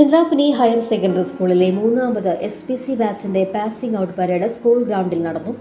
ചന്ദ്രാപുനി higher secondary സ്കൂളിലെ മൂന്നാമത് SPC ബാച്ചിന്റെ പാസിംഗ് ഔട്ട് പരേഡ് സ്കൂൾ ഗ്രൗണ്ടിൽ നടന്നു.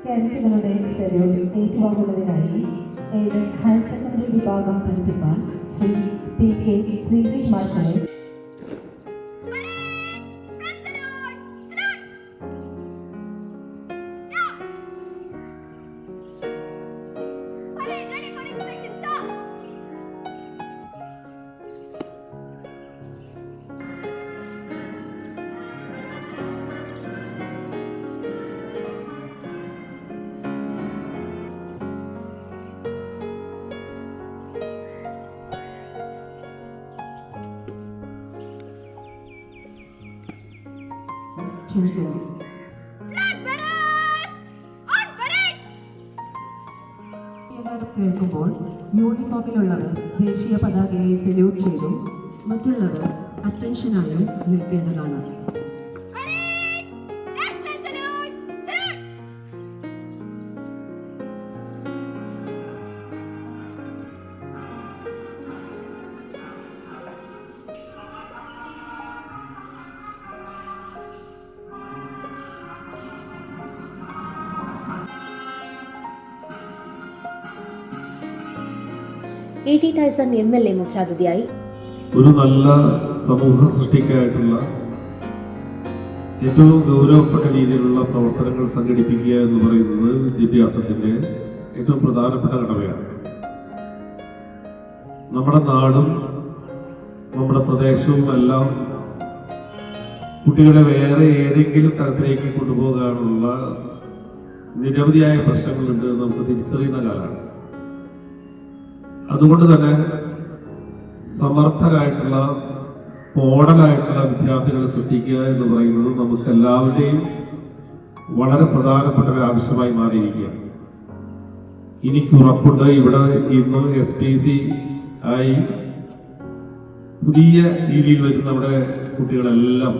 കേഡറ്റുകളുടെ സല്യൂട്ട് ഏറ്റുവാങ്ങുന്നതിനായി എയ്ഡഡ് ഹയർ സെക്കൻഡറി വിഭാഗം പ്രിൻസിപ്പാൾ ശ്രീ PK ശ്രീജിഷ് മാഷിനെ കേൾക്കുമ്പോൾ യൂണിഫോമിലുള്ളവർ ദേശീയ പതാകയെ സല്യൂട്ട് ചെയ്തും മറ്റുള്ളവർ അറ്റൻഷനായും നിൽക്കേണ്ടതാണ്. E.T. ടൈസൺ MLA മുഖ്യാതിഥിയായി. ഒരു നല്ല സമൂഹ സൃഷ്ടിക്കായിട്ടുള്ള ഏറ്റവും ഗൗരവപ്പെട്ട രീതിയിലുള്ള പ്രവർത്തനങ്ങൾ സംഘടിപ്പിക്കുക എന്ന് പറയുന്നത് വിദ്യാഭ്യാസത്തിന്റെ ഏറ്റവും പ്രധാനപ്പെട്ട ഘടകമാണ്. നമ്മുടെ നാടും നമ്മുടെ പ്രദേശവും എല്ലാം കുട്ടികളെ വേറെ ഏതെങ്കിലും തരത്തിലേക്ക് കൊണ്ടുപോകാനുള്ള നിരവധിയായ പ്രശ്നങ്ങളുണ്ട് എന്ന് നമുക്ക് തിരിച്ചറിയുന്ന കാലമാണ്. അതുകൊണ്ട് തന്നെ സമർത്ഥരായിട്ടുള്ള മോഡലായിട്ടുള്ള വിദ്യാർത്ഥികളെ സൃഷ്ടിക്കുക എന്ന് പറയുന്നത് നമുക്ക് എല്ലാവരുടെയും വളരെ പ്രധാനപ്പെട്ട ഒരു ആവശ്യമായി മാറിയിരിക്കുകയാണ്. എനിക്ക് ഉറപ്പുണ്ട് ഇവിടെ ഇന്ന് SPC ആയി പുതിയ രീതിയിൽ വരുന്ന നമ്മുടെ കുട്ടികളെല്ലാം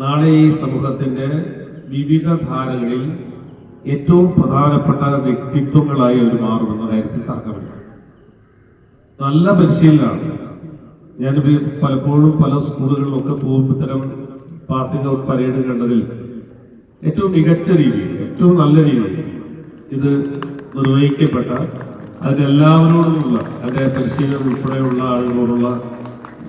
നാളെ ഈ സമൂഹത്തിന്റെ വിവിധ ധാരകളിൽ ഏറ്റവും പ്രധാനപ്പെട്ട വ്യക്തിത്വങ്ങളായി അവർ മാറുമെന്ന കാര്യത്തിൽ തർക്കമില്ല. നല്ല പരിശീലനമാണ്. ഞാൻ പലപ്പോഴും പല സ്കൂളുകളിലൊക്കെ പോകുമ്പോൾ ഇത്തരം പാസിംഗ് ഔട്ട് പരേഡ് കണ്ടതിൽ ഏറ്റവും മികച്ച രീതിയിൽ ഏറ്റവും നല്ല രീതിയിൽ ഇത് നിർവഹിക്കപ്പെട്ട അതിനെല്ലാവരോടുമുള്ള അതിന്റെ പരിശീലനം ഉൾപ്പെടെയുള്ള ആളുകളോടുള്ള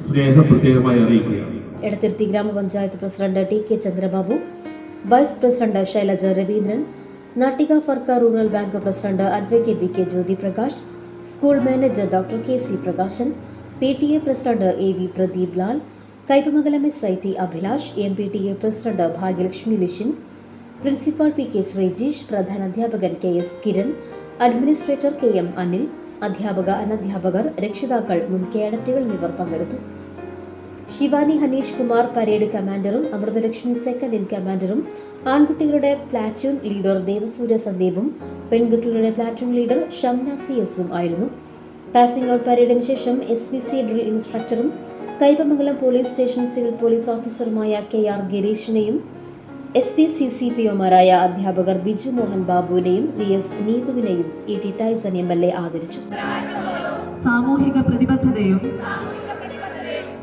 സ്നേഹം പ്രത്യേകമായി അറിയിക്കുകയാണ്. എടത്തിരുത്തി ഗ്രാമപഞ്ചായത്ത് president TK Chandrababu, vice president Shailaja Raveendran, Nattika ഫർക്ക rural bank president advocate VK Jyothi Prakash, school manager doctor KC Prakashan, PTA president AV Pradeep Lal, Kaipamangalam SIT Abhilash, MPTA president Bhagyalakshmi Lishin, principal PK Sreejish, പ്രധാനാധ്യാപകൻ KS Kiran, administrator KM Anil, അധ്യാപക അനധ്യാപകർ, രക്ഷിതാക്കൾ, മുൻ കേഡറ്റുകൾ എന്നിവർ പങ്കെടുത്തു. ശിവാനി ഹനീഷ് കുമാർ പരേഡ് കമാൻഡറും അമൃതലക്ഷ്മി സെക്കൻഡ് ഇൻ കമാൻഡറും, ആൺകുട്ടികളുടെ പ്ലാറ്റൂൺ ലീഡർ ദേവസൂര്യ സന്ദീപും പെൺകുട്ടികളുടെ പ്ലാറ്റൂൺ ലീഡർ ഷംന CS ആയിരുന്നു. പാസിംഗ് ഔട്ട് പരേഡിന് ശേഷം SPC ഡ്രിൽ ഇൻസ്ട്രക്ടറും Kaipamangalam police station civil police ഓഫീസറുമായ KR ഗിരീഷിനെയും SPC CPOമാരായ അധ്യാപകർ ബിജു മോഹൻ ബാബുവിനെയും VS നീതുവിനെയും E.T. ടൈസൺ MLA ആദരിച്ചു. സാമൂഹിക പ്രതിബദ്ധതയും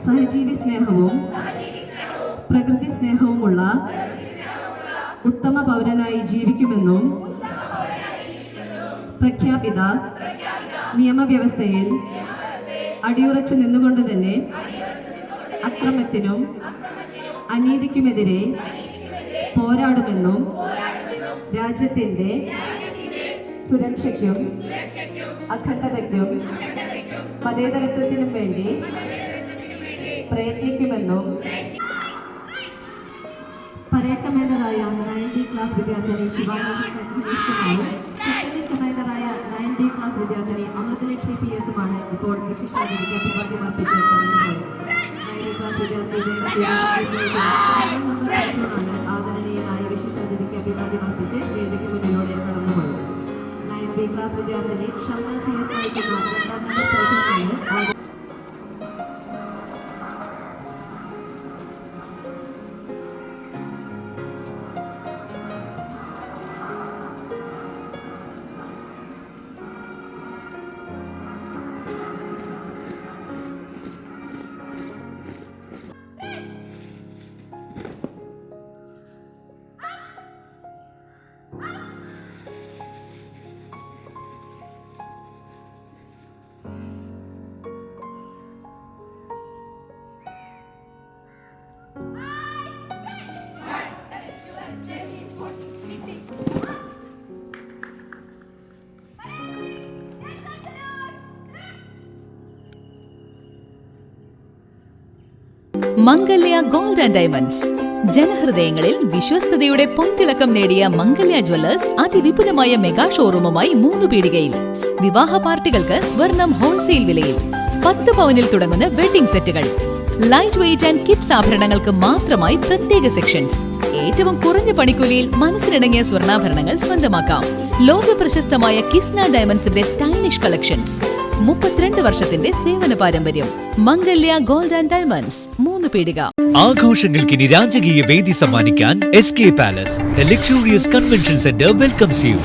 സഹജീവി സ്നേഹവും പ്രകൃതി സ്നേഹവുമുള്ള ഉത്തമ പൗരനായി ജീവിക്കുമെന്നും പ്രഖ്യാപിത നിയമവ്യവസ്ഥയിൽ അടിയുറച്ചു നിന്നുകൊണ്ട് തന്നെ അക്രമത്തിനും അനീതിക്കുമെതിരെ പോരാടുമെന്നും രാജ്യത്തിന്റെ സുരക്ഷയ്ക്കും അഖണ്ഡതയ്ക്കും മതേതരത്വത്തിനും വേണ്ടി പ്രയത്നിക്കുമെന്നും പരേഡ് കമാൻഡറായ 9D ക്ലാസ് വിദ്യാർത്ഥിനി ശിവാനി ഹനീഷ് കുമാറും സെക്കൻഡ് കമാൻഡറായ 9D ക്ലാസ് വിദ്യാർത്ഥിനി അമൃതലക്ഷ്മി PS ഇപ്പോൾ വിശിഷ്ടാതിഥിക്ക് അഭിവാദ്യം അർപ്പിച്ച് ആദരണീയനായ വിശിഷ്ടാതിഥിക്ക് അഭിവാദ്യം അർപ്പിച്ച് വേദിക്ക് മുന്നിലൂടെ കടന്നുപോയി. 9B ക്ലാസ് വിദ്യാർത്ഥിനി ഷംന CS നയിക്കുന്ന രണ്ടാം നമ്പർ സൈക്കിളിന് മംഗല്യ ഗോൾഡ് ആൻഡ് ഡയമണ്ട്സ്. ജനഹൃദയങ്ങളിൽ വിശ്വസ്തയുടെ പൊൻതിളക്കം നേടിയ മംഗല്യ ജ്വല്ലേഴ്സ് അതിവിപുലമായ മെഗാ ഷോറൂമുമായി 3 പീടികയിൽ. വിവാഹ പാർട്ടികൾക്ക് സ്വർണം ഹോൾസെയിൽ വിലയിൽ. 10 പവനിൽ തുടങ്ങുന്ന വെഡിംഗ് സെറ്റുകൾ, ലൈറ്റ് വെയ്റ്റ് ആൻഡ് കിഡ്സ് ആഭരണങ്ങൾക്ക് മാത്രമായി പ്രത്യേക സെക്ഷൻസ്. ഏറ്റവും കുറഞ്ഞ പണിക്കൂലിയിൽ മനസ്സിനിണങ്ങിയ സ്വർണ്ണാഭരണങ്ങൾ സ്വന്തമാക്കാം. ലോക പ്രശസ്തമായ കിസ്ന ഡയമണ്ട്സിന്റെ സ്റ്റൈലിഷ് കളക്ഷൻസ്. 32 വർഷത്തിന്റെ സേവന പാരമ്പര്യം. മംഗല്യ ഗോൾഡ് ആൻഡ് ഡയമണ്ട്സ്, 3 പീടിക. ആഘോഷങ്ങൾക്കിനി രാജകീയ വേദി സമ്മാനിക്കാൻ SK palace, the luxurious convention centre welcomes U.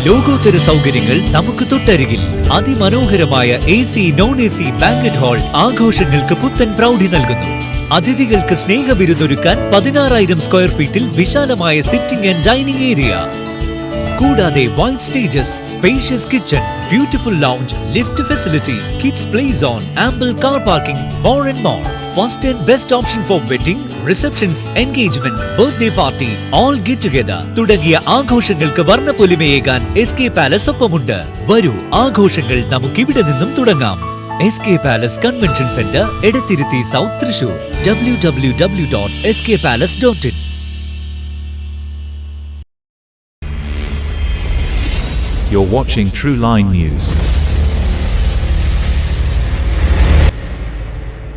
ലോകോത്തര സൗകര്യങ്ങൾ നമുക്ക് തൊട്ടരികിൽ. അതിമനോഹരമായ AC, non-AC ബാങ്കറ്റ് ഹാൾ ആഘോഷങ്ങൾക്ക് പുത്തൻ പ്രൗഢി നൽകുന്നു. അതിഥികൾക്ക് സ്നേഹവിരുന്നൊരുക്കാൻ 16,000 സ്ക്വയർ ഫീറ്റിൽ വിശാലമായ സിറ്റിംഗ് ആൻഡ് ഡൈനിങ് ഏരിയ. കൂടാതെ wide stages, spacious kitchen, beautiful lounge, lift facility, kids play zone, ample car parking, more and more. First and best option four wedding, receptions, engagement, birthday party, all get together തുടങ്ങിയ ആഘോഷങ്ങൾക്ക് വർണ്ണപ്പൊലിമയേകാൻ SK palace ഒപ്പമുണ്ട്. വരൂ, ആഘോഷങ്ങൾ നമുക്കിവിടെ നിന്നും തുടങ്ങാം. SK palace convention centre, Edathiruthy south, Thrissur. www.skpalace.in. You're watching True Line News.